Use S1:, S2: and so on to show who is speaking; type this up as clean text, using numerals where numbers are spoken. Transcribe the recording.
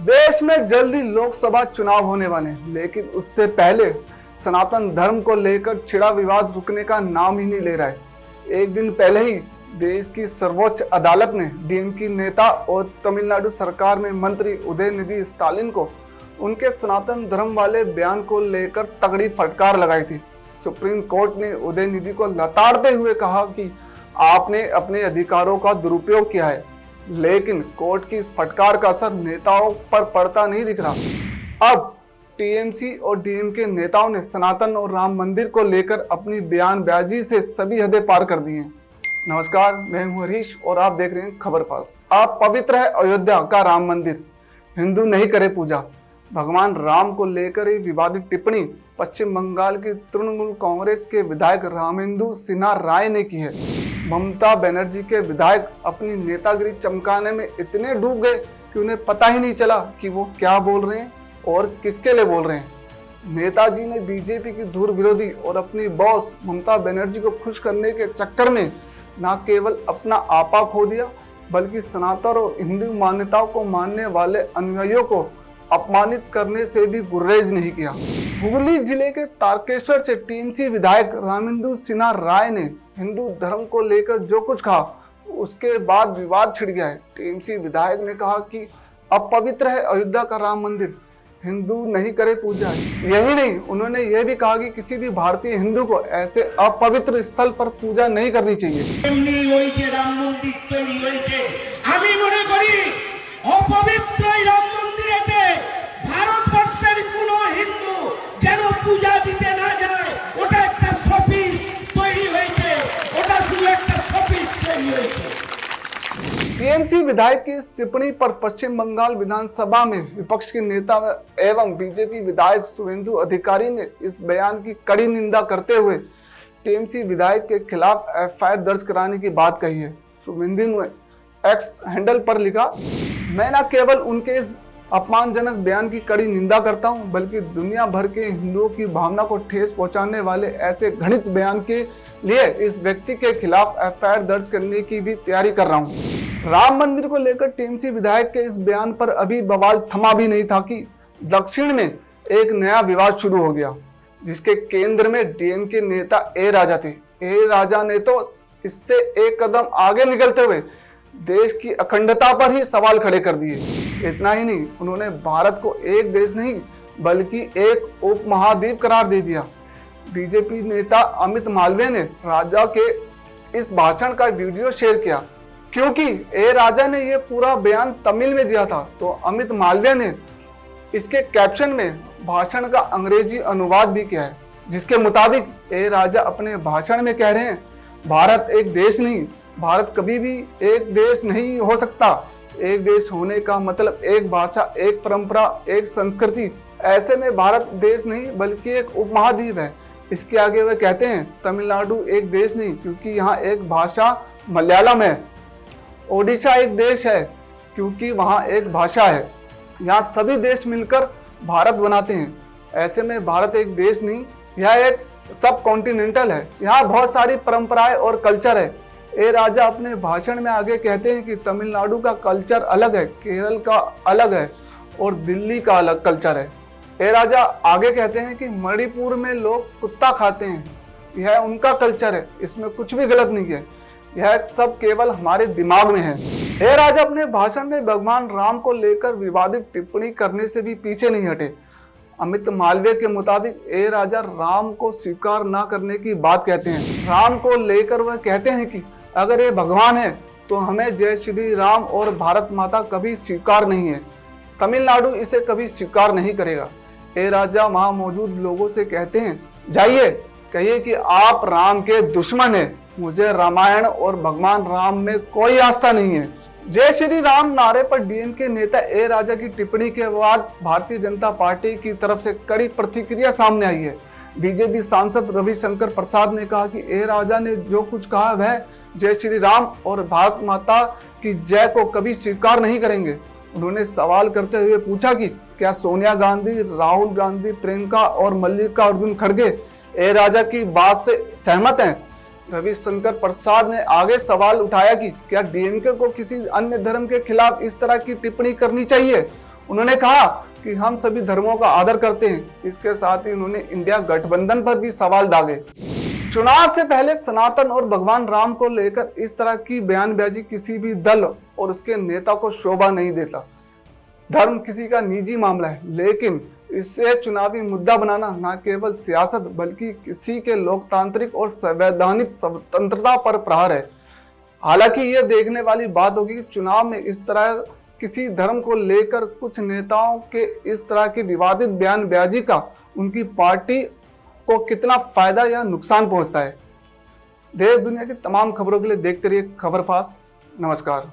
S1: देश में जल्दी लोकसभा चुनाव होने वाले हैं, लेकिन उससे पहले सनातन धर्म को लेकर छिड़ा विवाद रुकने का नाम ही नहीं ले रहा है। एक दिन पहले ही देश की सर्वोच्च अदालत ने डीएमके नेता और तमिलनाडु सरकार में मंत्री उदयनिधि स्टालिन को उनके सनातन धर्म वाले बयान को लेकर तगड़ी फटकार लगाई थी। सुप्रीम कोर्ट ने उदयनिधि को लताड़ते हुए कहा कि आपने अपने अधिकारों का दुरुपयोग किया है, लेकिन कोर्ट की इस फटकार का असर नेताओं पर पड़ता नहीं दिख रहा। अब टीएमसी और डीएमके नेताओं ने सनातन और राम मंदिर को लेकर अपनी बयानबाजी से सभी हदें पार कर दी हैं। नमस्कार, मैं हूं हरीश और आप देख रहे हैं खबर फास्ट। आप पवित्र है अयोध्या का राम मंदिर, हिंदू नहीं करे पूजा। भगवान राम को लेकर एक विवादित टिप्पणी पश्चिम बंगाल की तृणमूल कांग्रेस के विधायक रामेंदु सिन्हा राय ने की है। ममता बनर्जी के विधायक अपनी नेतागिरी चमकाने में इतने डूब गए कि उन्हें पता ही नहीं चला कि वो क्या बोल रहे हैं और किसके लिए बोल रहे हैं। नेताजी ने बीजेपी की धुर विरोधी और अपनी बॉस ममता बनर्जी को खुश करने के चक्कर में न केवल अपना आपा खो दिया, बल्कि सनातन और हिंदू मान्यताओं को मानने वाले अनुयायियों को अपमानित करने से भी गुरेज नहीं किया। हुगली जिले के तारकेश्वर से टीएमसी विधायक रामेंदु सिन्हा राय ने हिंदू धर्म को लेकर जो कुछ कहा, उसके बाद विवाद छिड़ गया है। टीएमसी विधायक ने कहा कि अब पवित्र है अयोध्या का राम मंदिर, हिंदू नहीं करे पूजा। यही नहीं, उन्होंने यह भी कहा कि किसी भी भारतीय हिंदू को ऐसे अपवित्र स्थल पर पूजा नहीं करनी चाहिए।
S2: পূজা দিতে না যায়, ওটা একটা শপিস তৈরি হয়েছে, ওটা শুধু একটা শপিস তৈরি হয়েছে।
S1: टीएमसी विधायक की इस टिप्पणी पर पश्चिम बंगाल विधानसभा में विपक्ष के नेता एवं बीजेपी विधायक शुभेंदु अधिकारी ने इस बयान की कड़ी निंदा करते हुए टीएमसी विधायक के खिलाफ एफआईआर दर्ज कराने की बात कही है। शुभेंदु ने एक्स हैंडल पर लिखा, मैं न केवल उनके इस अपमानजनक बयान की कड़ी निंदा करता हूं, बल्कि दुनिया भर के हिंदुओं की भावना को ठेस पहुंचाने वाले ऐसे घृणित बयान के लिए इस व्यक्ति के खिलाफ एफआईआर दर्ज करने की भी तैयारी कर रहा हूं। राम मंदिर को लेकर टीएमसी विधायक के इस बयान पर अभी बवाल थमा भी नहीं था कि दक्षिण में एक नया विवाद शुरू हो गया, जिसके केंद्र में डीएमके नेता ए राजा थे। ए राजा ने तो इससे एक कदम आगे निकलते हुए देश की अखंडता पर ही सवाल खड़े कर दिए। इतना ही नहीं, उन्होंने भारत को एक देश नहीं बल्कि एक उपमहाद्वीप करार दे दिया। बीजेपी नेता अमित मालवीय ने राजा के इस भाषण का वीडियो शेयर किया। क्योंकि ए राजा ने यह पूरा बयान तमिल में दिया था, तो अमित मालवीय ने इसके कैप्शन में भाषण का अंग्रेजी अनुवाद भी किया है, जिसके मुताबिक ए राजा अपने भाषण में कह रहे हैं, भारत एक देश नहीं, भारत कभी भी एक देश नहीं हो सकता। एक देश होने का मतलब एक भाषा, एक परंपरा, एक संस्कृति। ऐसे में भारत देश नहीं बल्कि एक उपमहाद्वीप है। इसके आगे वे कहते हैं, तमिलनाडु एक देश नहीं, क्योंकि यहाँ एक भाषा मलयालम है। ओडिशा एक देश है, क्योंकि वहाँ एक भाषा है। यहाँ सभी देश मिलकर भारत बनाते हैं। ऐसे में भारत एक देश नहीं, यह एक सब कॉन्टिनेंटल है। यहाँ बहुत सारी परंपराएं और कल्चर है। ए राजा अपने भाषण में आगे कहते हैं कि तमिलनाडु का कल्चर अलग है, केरल का अलग है और दिल्ली का अलग कल्चर है। ए राजा आगे कहते हैं कि मणिपुर में लोग कुत्ता खाते हैं, यह उनका कल्चर है, इसमें कुछ भी गलत नहीं है, यह सब केवल हमारे दिमाग में है। ए राजा अपने भाषण में भगवान राम को लेकर विवादित टिप्पणी करने से भी पीछे नहीं हटे। अमित मालवीय के मुताबिक ए राजा राम को स्वीकार न करने की बात कहते हैं। राम को लेकर वह कहते हैं कि अगर ये भगवान है तो हमें जय श्री राम और भारत माता कभी स्वीकार नहीं है। तमिलनाडु इसे कभी स्वीकार नहीं करेगा। ए राजा वहां मौजूद लोगों से कहते हैं, जाइए कहिए कि आप राम के दुश्मन हैं, मुझे रामायण और भगवान राम में कोई आस्था नहीं है। जय श्री राम नारे पर डीएमके नेता ए राजा की टिप्पणी के बाद भारतीय जनता पार्टी की तरफ से कड़ी प्रतिक्रिया सामने आई है। बीजेपी सांसद रविशंकर प्रसाद ने कहा कि ए राजा ने जो कुछ कहा वह जय श्री राम और भारत माता की जय को कभी स्वीकार नहीं करेंगे। उन्होंने सवाल करते हुए पूछा कि क्या सोनिया गांधी, राहुल गांधी, प्रियंका और मल्लिकार्जुन खड़गे ए राजा की बात से सहमत हैं? रविशंकर प्रसाद ने आगे सवाल उठाया कि क्या डीएमके को किसी अन्य धर्म के खिलाफ इस तरह की टिप्पणी करनी चाहिए? उन्होंने कहा कि हम सभी धर्मों का आदर करते हैं। इसके साथ ही उन्होंने इंडिया गठबंधन पर भी सवाल दागे। चुनाव से पहले सनातन और भगवान राम को लेकर इस तरह की बयानबाजी किसी भी दल और उसके नेता को शोभा नहीं देता। धर्म किसी का निजी मामला है, लेकिन इसे चुनावी मुद्दा बनाना न केवल सियासत बल्कि किसी के लोकतांत्रिक और संवैधानिक स्वतंत्रता पर प्रहार है। हालांकि यह देखने वाली बात होगी कि चुनाव में इस तरह किसी धर्म को लेकर कुछ नेताओं के इस तरह की विवादित बयानबाजी का उनकी पार्टी को कितना फायदा या नुकसान पहुंचता है। देश दुनिया की तमाम खबरों के लिए देखते रहिए खबर फास्ट। नमस्कार।